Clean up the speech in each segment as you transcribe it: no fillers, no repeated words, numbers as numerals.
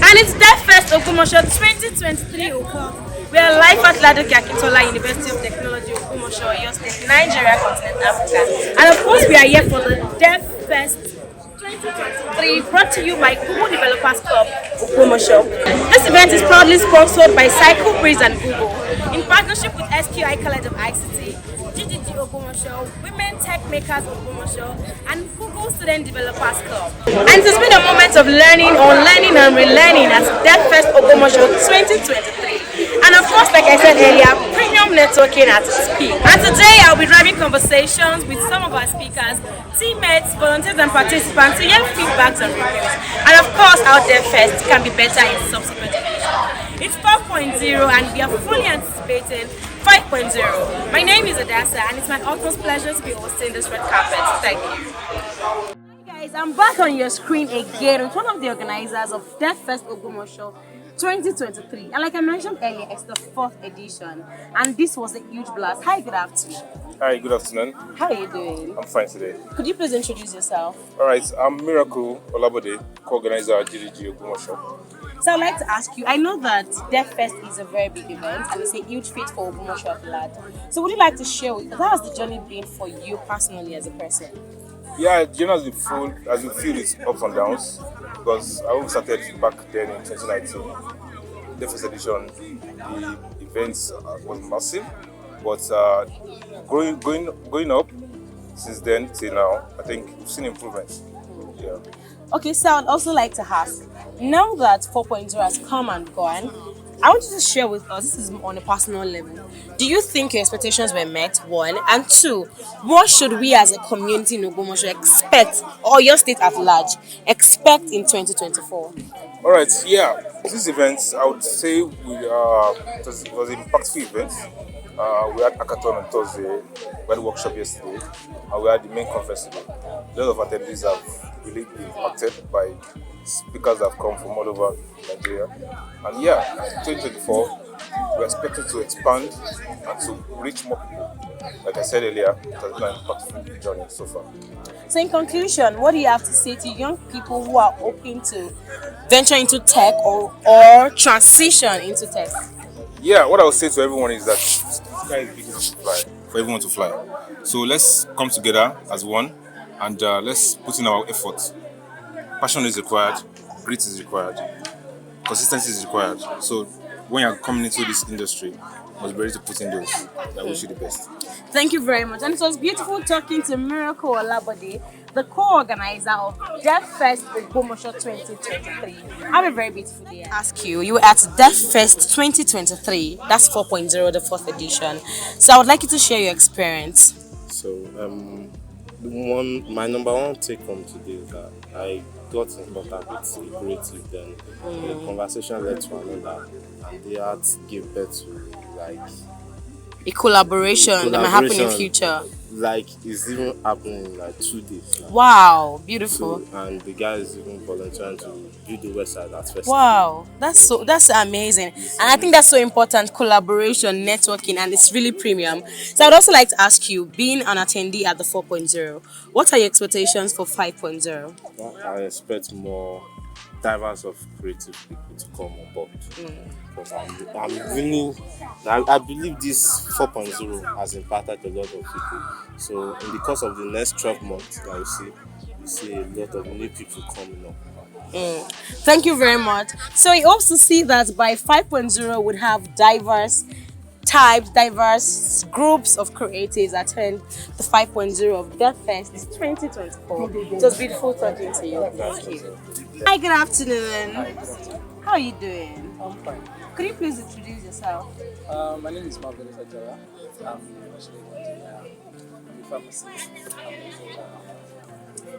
And it's DevFest Ogbomoso 2023 Oka. We are live at Ladoke Akintola University of Technology, Ogbomoso, Oyo State, Nigeria, continent Africa. And of course, we are here for the DevFest 2023, brought to you by Google Developers Club, Ogbomoso. This event is proudly sponsored by Cycle Breeze and Google, in partnership with SQI College of ICT, GGG Ogbomoso, Women Tech Makers Ogbomoso, and Google Student Developers Club. And it has been a moment of learning, unlearning, and relearning at DevFest Ogbomoso 2023. And of course, like I said earlier, premium networking at its peak. And today I'll be driving conversations with some of our speakers, teammates, volunteers, and participants to hear feedbacks and reviews. And of course, our DevFest can be better in subsequent editions. It's 4.0 and we are fully anticipating 5.0. My name is Adasa and it's my utmost pleasure to be hosting this red carpet. Thank you. Hi guys, I'm back on your screen again with one of the organizers of DevFest Ogbomoso 2023. And like I mentioned earlier, it's the 4th edition and this was a huge blast. Hi, good afternoon. Hi, good afternoon. How are you doing? I'm fine today. Could you please introduce yourself? Alright, I'm Miracle Olabode, co-organizer at GGG Ogbomoso. So I'd like to ask you, I know that DevFest is a very big event and it's a huge feat for Ogbomoso at large. So would you like to share with us, how has the journey been for you personally as a person? Yeah, the journey as you feel its ups and downs, because I only started back then in 2019. The first edition, the events was massive, but going up since then till now, I think we've seen improvements. Yeah. Okay, so I'd also like to ask, now that 4.0 has come and gone, I want you to share with us, this is on a personal level, do you think your expectations were met, 1? And 2, what should we as a community in Ogbomoso expect, or your state at large, expect in 2024? Alright, yeah, this event, I would say it was an impactful event. We had hackathon on Thursday, we had a workshop yesterday, and we had the main conference today. A lot of attendees have really been impacted by speakers that have come from all over Nigeria. And yeah, 2024, we're expected to expand and to reach more people. Like I said earlier, it has been an impactful journey so far. So in conclusion, what do you have to say to young people who are hoping to venture into tech or transition into tech? Yeah, what I would say to everyone is that the sky is big enough to fly, for everyone to fly. So let's come together as one and let's put in our effort. Passion is required, grit is required, consistency is required. So when you're coming into this industry, you must be ready to put in those. I wish you the best. Thank you very much. And it was beautiful talking to Miracle Olabode, the co-organizer of DevFest Ogbomoso 2023. Have a very beautiful day. Ask you, you were at DevFest 2023, that's 4.0, the 4th edition. So I would like you to share your experience. So, my number one take home today is that I got in contact with a creative, then the conversation led to another, and the art gave birth to like A collaboration that might happen in future. Like it's even happening in like 2 days now. Wow, beautiful. So, and the guy is even volunteering to build the website at first. Wow, that's amazing. And I think that's so important, collaboration, networking, and it's really premium. So I'd also like to ask you, being an attendee at the 4.0, what are your expectations for 5.0? Well, I expect more diverse of creative people to come on board. Because I believe this 4.0 has impacted a lot of people. So in the course of the next 12 months that you see a lot of new people coming up. Thank you very much. So he hopes to see that by 5.0 would have diverse types, diverse groups of creatives attend the 5.0 of DevFest 2024. It was beautiful talking to you. Thank you. Hi, good afternoon. How are you doing? I'm fine. Could you please introduce yourself? My name is Marvel Sajara. I'm a pharmacist.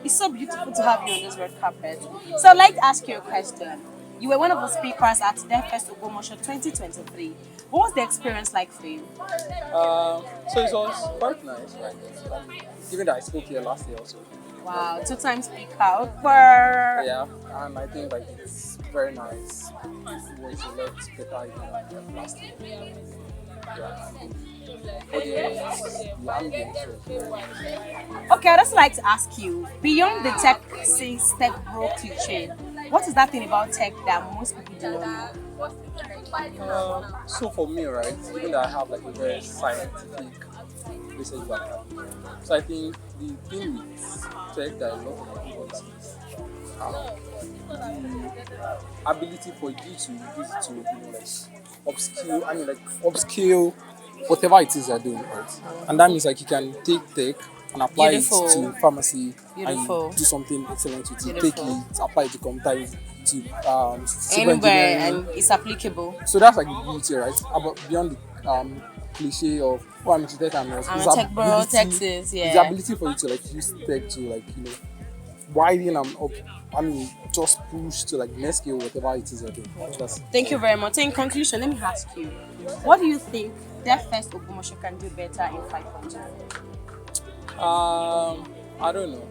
It's so beautiful to have you on this red carpet. So I'd like to ask you a question. You were one of the speakers at DevFest Ogbomoso 2023. What was the experience like for you? So it was quite nice, right? Given that I spoke here last year also. Wow, 2-time speaker. Yeah, and I think like it's very nice. It was a lot better than last year. Yeah. The ambience was very nice. Okay, I'd just like to ask you, beyond the tech since tech broke you chain, What is that thing about tech that most people do not know? So for me, right, even though I have like a very scientific research background, so I think the thing with tech that a lot of people is the ability for you to use it to, like upskill. I mean, like upskill whatever it is you're doing, right? And that means like you can take tech and apply Beautiful. it to pharmacy Beautiful. and do something excellent with it. Take Beautiful. it, apply it to computer, to civil Anywhere, engineering. and it's applicable. So that's like the beauty, right? About beyond the cliche of I'm a tech analyst. I'm It's a tech bro, ability- Texas, it's the yeah. ability for you to like use tech to like widen and up. I mean, just push to like next scale whatever it is you're doing. That's Thank you very much. So in conclusion, let me ask you, what do you think DevFest Ogbomoso can do better in 5.0? I don't know.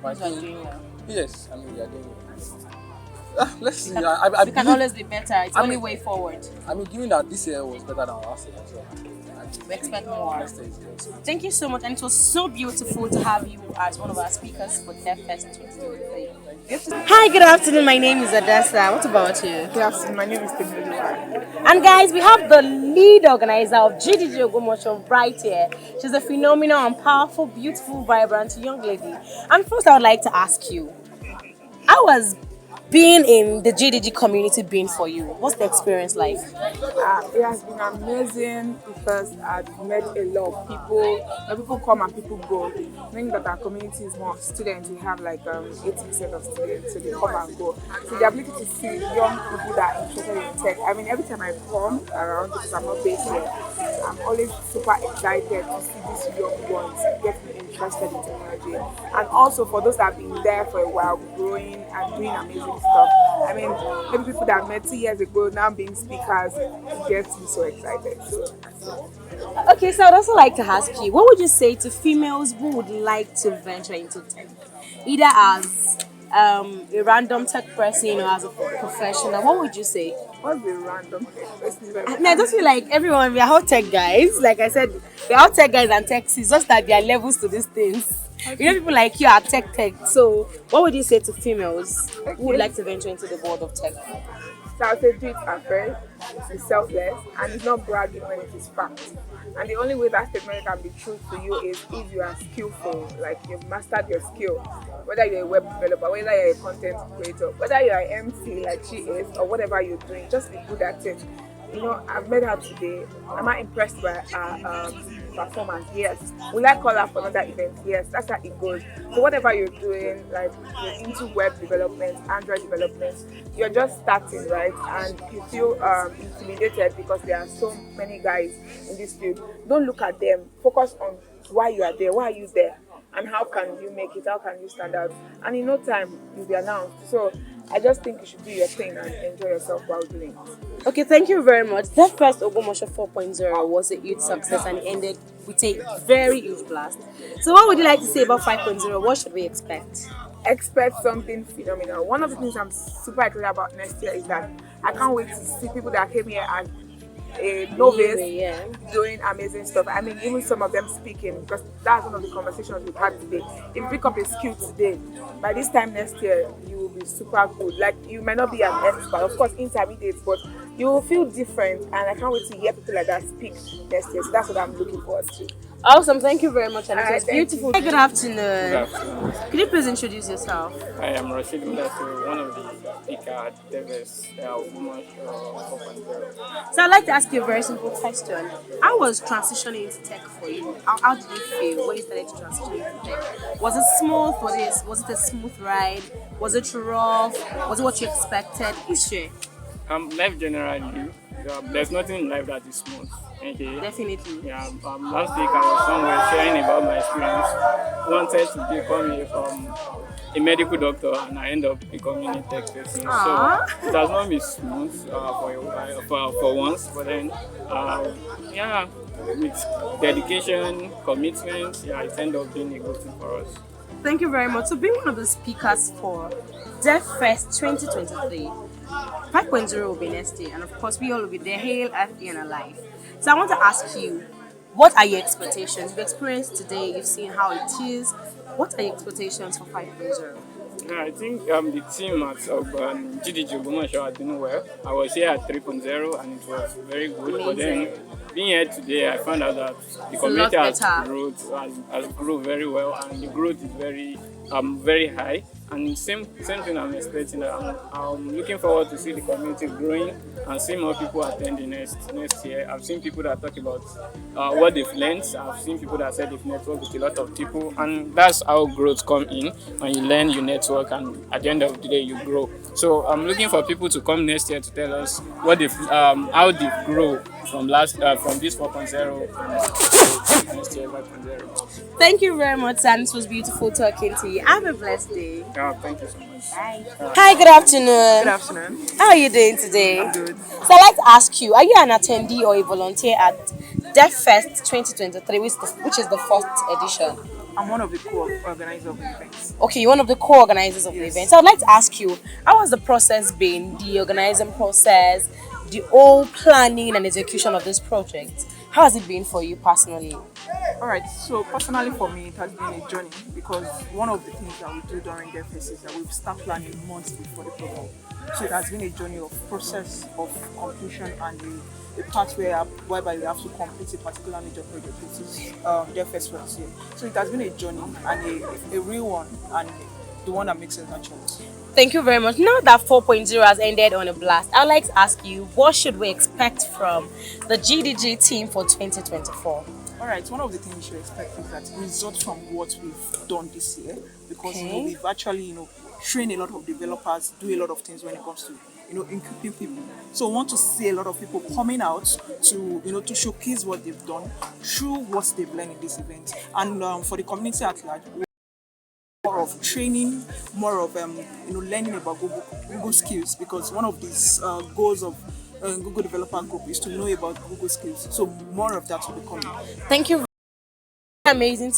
But I You are think doing well. yes, I mean we are doing it. Let's see. We can, I we can believe, always be better. It's I only mean- way forward. I mean, given that this year was better than last year, so We expect more. next year is good. Thank you so much, and it was so beautiful to have you as one of our speakers for DevFest 2023. Hi, good afternoon. My name is Adessa. What about you? Good afternoon, my name is Temilua. And guys, we have the lead organizer of GDG Ogbomoso right here. She's a phenomenal and powerful, beautiful, vibrant young lady. And first, I would like to ask you, how was being in the GDG community been for you? What's the experience like? It has been amazing because I've met a lot of people. When people come and people go. Knowing that our community is more students, we have like 80% of students, so they come and go. So the ability to see young people that are interested in tech. I mean, every time I come around, because I'm not based here, I'm always super excited to see these young ones getting interested in technology. And also for those that have been there for a while, growing and doing amazing stuff. I mean, maybe people that I met 2 years ago now being speakers, it gets me so excited. So Okay, so I'd also like to ask you, what would you say to females who would like to venture into tech? Either as a random tech person or as a professional, what would you say? what's the random thing? I mean, I just feel like everyone, we are all tech guys. Like I said, we are all tech guys and tech sis, just that there are levels to these things. You know, people like you are tech. So, what would you say to females who would like to venture into the world of tech? So I'll say do it at first, be selfless, and it's not bragging when it is fact. And the only way that statement can be true to you is if you are skillful, like you've mastered your skill, whether you're a web developer, whether you're a content creator, whether you're an MC like she is, or whatever you're doing, just be good at it. You know, I've met her today. I'm not impressed by her performance. Yes. Will I call her for another event? Yes. That's how it goes. So whatever you're doing, like you're into web development, Android development, you're just starting, right? And you feel intimidated because there are so many guys in this field. Don't look at them. Focus on why you are there. Why are you there? And how can you make it? How can you stand out? And in no time, you'll be announced. So I just think you should do your thing and enjoy yourself while doing it. Okay, thank you very much. DevFest Ogbomoso 4.0 was a huge success and ended with a very huge blast. So, what would you like to say about 5.0? What should we expect? Expect something phenomenal. One of the things I'm super excited about next year is that I can't wait to see people that came here as a novice Yeah. doing amazing stuff. I mean, even some of them speaking, because that's one of the conversations we've had today. If you pick up a skill today, by this time next year, you will be super good. Like, you might not be an expert, of course, intermediate, but you will feel different. And I can't wait to hear people like that speak next year. So that's what I'm looking forward to. Awesome, thank you very much, and it was Thank beautiful. you. Hi, good afternoon. Good afternoon. Could you please introduce yourself? I am Rashid Mudassir, one of the speakers at DevFest Ogbomoso 4.0. So I'd like to ask you a very simple question. How was transitioning into tech for you? How did you feel when you started to transition into tech? Was it smooth? Was it a smooth ride? Was it rough? Was it what you expected? Please share. Life generally, there's nothing in life that is smooth. Okay. Definitely. Yeah. Last week I was somewhere sharing about my experience. Wanted to become a medical doctor, and I end up becoming a tech person. Aww. So it has not been smooth for once, but then yeah, with dedication, commitment, yeah, it ended up being a good thing for us. Thank you very much. So being one of the speakers for DevFest 2023, 5.0 will be next year, and of course we all will be there, hail, healthy and alive. So I want to ask you, what are your expectations? You've experienced today, you've seen how it is. What are your expectations for 5.0? Yeah, I think the team at GDG Ogbomoso are doing well. I was here at 3.0 and it was very good. But then being here today, I found out that the community has grown very well and the growth is very high. And same thing I'm expecting. I'm looking forward to see the community growing and see more people attending next year. I've seen people that talk about what they've learned. I've seen people that said they've networked with a lot of people, and that's how growth come in. When you learn, you network, and at the end of the day, you grow. So I'm looking for people to come next year to tell us what they've how they've grown from this 4.0 and next year 5.0. Thank you very much, and it was beautiful talking to you. Have a blessed day. Yeah, thank you so much. Bye. Hi, good afternoon. Good afternoon. How are you doing today? I'm good. So I'd like to ask you, are you an attendee or a volunteer at DevFest 2023, which is the first edition? I'm one of the co-organizers of the events. Okay, you're one of the co-organizers of the event. So I'd like to ask you, how has the process been, the organizing process, the whole planning and execution of this project? How has it been for you personally? All right. So personally, for me, it has been a journey because one of the things that we do during DevFest is that we start planning months before the program. So it has been a journey of process of completion and the part whereby we have to complete a particular major project, which is DevFest for this year. So it has been a journey and a real one, and the one that makes sense naturally. Thank you very much. Now that 4.0 has ended on a blast, I'd like to ask you, what should we expect from the GDG team for 2024? All right, one of the things you should expect is that results from what we've done this year, because we've actually trained a lot of developers, do a lot of things when it comes to equipping people. So we want to see a lot of people coming out to to showcase what they've done through what they've learned in this event, and for the community at large, more of training, more of learning about Google skills, because one of these goals of Google Developer Group is to know about Google skills. So more of that will be coming. Thank you. Amazing.